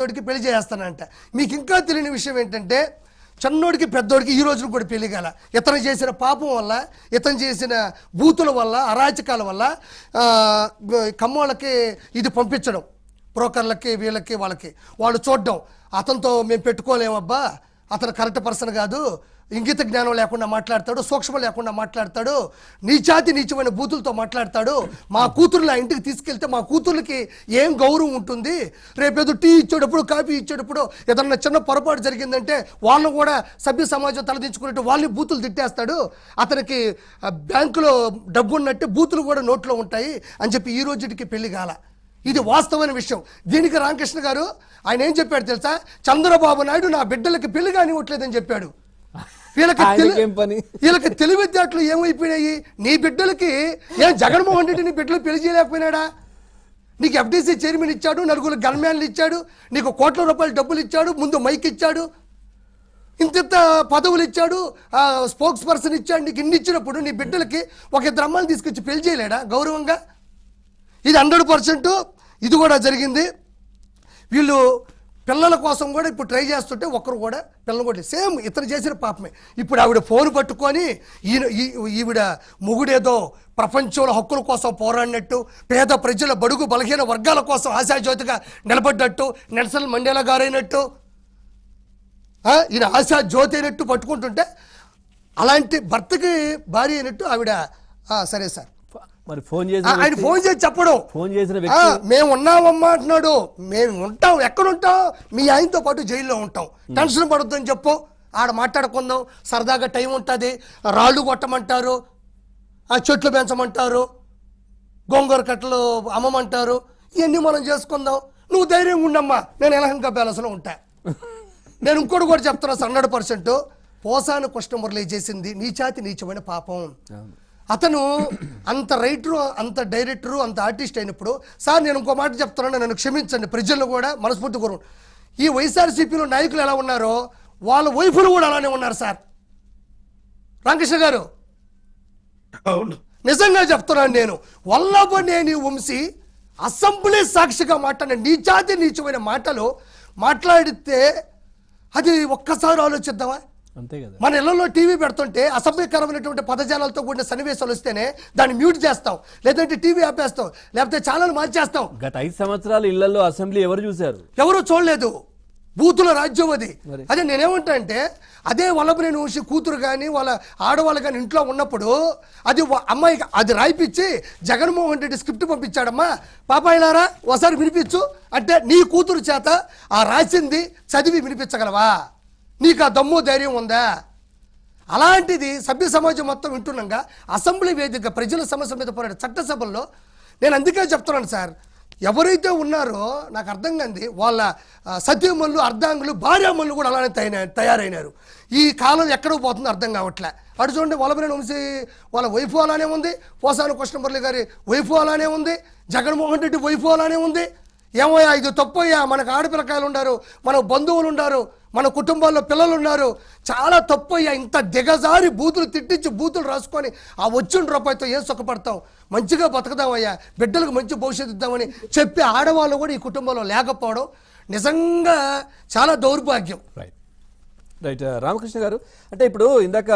చిన్నోడికి పెళ్లి చేస్తానంట. మీకు ఇంకా తెలియని విషయం ఏంటంటే చిన్నోడికి పెద్దోడికి ఈ రోజున కూడా పెళ్లి కాల. ఇతను చేసిన పాపం వల్ల, ఇతను చేసిన బూతుల వల్ల, అరాచకాల వల్ల కమ్మోళ్ళకి ఇది పంపించడం, బ్రోకర్లకి, వీళ్ళకి, వాళ్ళకి వాళ్ళు చూడడం, అతనితో మేము పెట్టుకోలేమబ్బా, అతను కరెక్ట్ పర్సన్ కాదు, ఇంగిత జ్ఞానం లేకుండా మాట్లాడతాడు, సూక్ష్మం లేకుండా మాట్లాడతాడు, నీచమైన బూతులతో మాట్లాడతాడు, మా కూతుర్లు ఆ ఇంటికి తీసుకెళ్తే మా కూతుర్లకి ఏం గౌరవం ఉంటుంది, రేపేదో టీ ఇచ్చేటప్పుడు, కాఫీ ఇచ్చేటప్పుడు ఏదన్నా చిన్న పొరపాటు జరిగిందంటే వాళ్ళని కూడా సభ్య సమాజం తలదించుకున్నట్టు వాళ్ళని బూతులు తిట్టేస్తాడు, అతనికి బ్యాంకులో డబ్బు ఉన్నట్టు బూతులు కూడా నోట్లో ఉంటాయి అని చెప్పి ఈ రోజుకి పెళ్లి కాల. ఇది వాస్తవమైన విషయం. దీనికి రామకృష్ణ గారు ఆయన ఏం చెప్పాడు తెలుసా? చంద్రబాబు నాయుడు నా బిడ్డలకి పెళ్లి కానివ్వట్లేదని చెప్పాడు. వీళ్ళకి తెలివితేటలు ఏమైపోయినాయి? నీ బిడ్డలకి ఏం జగన్మోహన్ రెడ్డి నీ బిడ్డలు పెళ్లి చేయలేకపోయినాడా? నీకు ఎఫ్డీసీ చైర్మన్ ఇచ్చాడు, నలుగురు గన్మ్యాన్లు ఇచ్చాడు, నీకు కోట్ల రూపాయలు డబ్బులు ఇచ్చాడు, ముందు మైక్ ఇచ్చాడు, ఇంత పదవులు ఇచ్చాడు, స్పోక్స్ పర్సన్ ఇచ్చాడు. నీకు ఇన్ని ఇచ్చినప్పుడు నీ బిడ్డలకి ఒక ఇద్దరు అమ్మాయిని తీసుకొచ్చి పెళ్లి చేయలేడా గౌరవంగా? ఇది 100% ఇది కూడా జరిగింది. వీళ్ళు పిల్లల కోసం కూడా ఇప్పుడు ట్రై చేస్తుంటే ఒక్కరు కూడా పిల్లలు కూడా సేమ్ ఇతను చేసిన పాపమే. ఇప్పుడు ఆవిడ ఫోన్ పట్టుకొని ఈవిడ మొగుడేదో ప్రపంచంలో హక్కుల కోసం పోరాడినట్టు, పేద ప్రజల బడుగు బలహీన వర్గాల కోసం ఆశాజ్యోతిగా నిలబడ్డట్టు, నెల్సన్ మండేలా గారైనట్టు, ఈయన ఆశాజ్యోతి అయినట్టు పట్టుకుంటుంటే అలాంటి భర్తకి భార్య అయినట్టు ఆవిడ సరే సార్ మరి ఆయన ఫోన్ చేసి చెప్పడం, మేము ఉన్నామమ్మా అంటున్నాడు. మేము ఉంటాం, ఎక్కడుంటాం? మీ ఆయనతో పాటు జైల్లో ఉంటాం, టెన్షన్ పడొద్దని చెప్పు, ఆడ మాట్లాడుకుందాం, సరదాగా టైం ఉంటుంది, రాళ్ళు కొట్టమంటారు, చెట్లు పెంచమంటారు, గోంగూర కట్టలు అమ్మమంటారు, ఇవన్నీ మనం చేసుకుందాం, నువ్వు ధైర్యంగా ఉండమ్మా, నేను ఎలహంక బ్యాలెన్స్లో ఉంటా. నేను ఇంకోటి కూడా చెప్తున్నా, 100% పోసాను కృష్ణమురళి చేసింది నీచమైన పాపం. అతను అంత రైటరు, అంత డైరెక్టరు, అంత ఆర్టిస్ట్ అయినప్పుడు, సార్ నేను ఇంకో మాట చెప్తున్నాను, నన్ను క్షమించండి, ప్రజలను కూడా మనస్ఫూర్తి కోరు, ఈ వైఎస్ఆర్సీపీలో నాయకులు ఎలా ఉన్నారో వాళ్ళ వైఫులు కూడా అలానే ఉన్నారు సార్. రామకృష్ణ గారు నిజంగా చెప్తున్నాను, నేను వల్లభనేని వంశీ అసెంబ్లీ సాక్షిగా మాట్లాడిన నీచమైన మాటలు మాట్లాడితే అది ఒక్కసారి ఆలోచిద్దామా? అంతే కదా. మన ఇళ్లలో టీవీ పెడుతుంటే అసభ్యకరమైనటువంటి పదజాలాలతో కూడిన సన్నివేశాలు వస్తేనే దాన్ని మ్యూట్ చేస్తాం, లేదంటే టీవీ ఆపేస్తాం, లేకపోతే ఛానల్ మార్చేస్తాం. గత 5 సంవత్సరాలు ఇళ్లలో అసెంబ్లీ ఎవరు చూశారు? ఎవరు చూడలేదు. బూతుల రాజ్యం అది. అదే నేనేమంటా అంటే, అదే వల్లభనేని వంశీ కూతురు కానీ వాళ్ళ ఆడవాళ్ళు కానీ ఇంట్లో ఉన్నప్పుడు అది అమ్మాయికి అది రాయిపించి జగన్మోహన్ రెడ్డి స్క్రిప్ట్ పంపించాడమ్మా, పాపాయిలారా ఒకసారి వినిపించు అంటే నీ కూతురు చేత ఆ రాసింది చదివి వినిపించగలవా? నీకు ఆ దమ్ము ధైర్యం ఉందా? అలాంటిది సభ్య సమాజం మొత్తం వింటున్నాగా అసెంబ్లీ వేదిక ప్రజల సమస్యల మీద పోరాడే చట్టసభల్లో నేను అందుకే చెప్తున్నాను సార్, ఎవరైతే ఉన్నారో నాకు అర్థం కాంది వాళ్ళ సత్యమల్లు, అర్ధాంగులు, భార్యామల్లు కూడా అలానే తయారైనారు. ఈ కాలం ఎక్కడో పోతుందో అర్థం కావట్లే. అటు చూడండి, వల్లభనేని వంశీ వాళ్ళ వైఫ్ అలానే ఉంది, పోసాని కృష్ణమురళి గారి వైఫ్ అలానే ఉంది, జగన్మోహన్ రెడ్డి వైఫ్ అలానే ఉంది. ఏమోయా ఇది తప్పయ్యా, మనకు ఆడపిల్లకాయలు ఉన్నారు, మన బంధువులు ఉన్నారు, మన కుటుంబాల్లో పిల్లలు ఉన్నారు, చాలా తప్పయ్యా, ఇంత దిగజారి బూతులు తిట్టించి బూతులు రాసుకొని ఆ వచ్చిన రూపాయితో ఏం సుఖపడతాం, మంచిగా బతకదామయ్యా, బిడ్డలకు మంచి భవిష్యత్తు ఇద్దామని చెప్పి ఆడవాళ్ళు కూడా ఈ కుటుంబంలో లేకపోవడం నిజంగా చాలా దౌర్భాగ్యం. రైట్ రామకృష్ణ గారు, అంటే ఇప్పుడు ఇందాక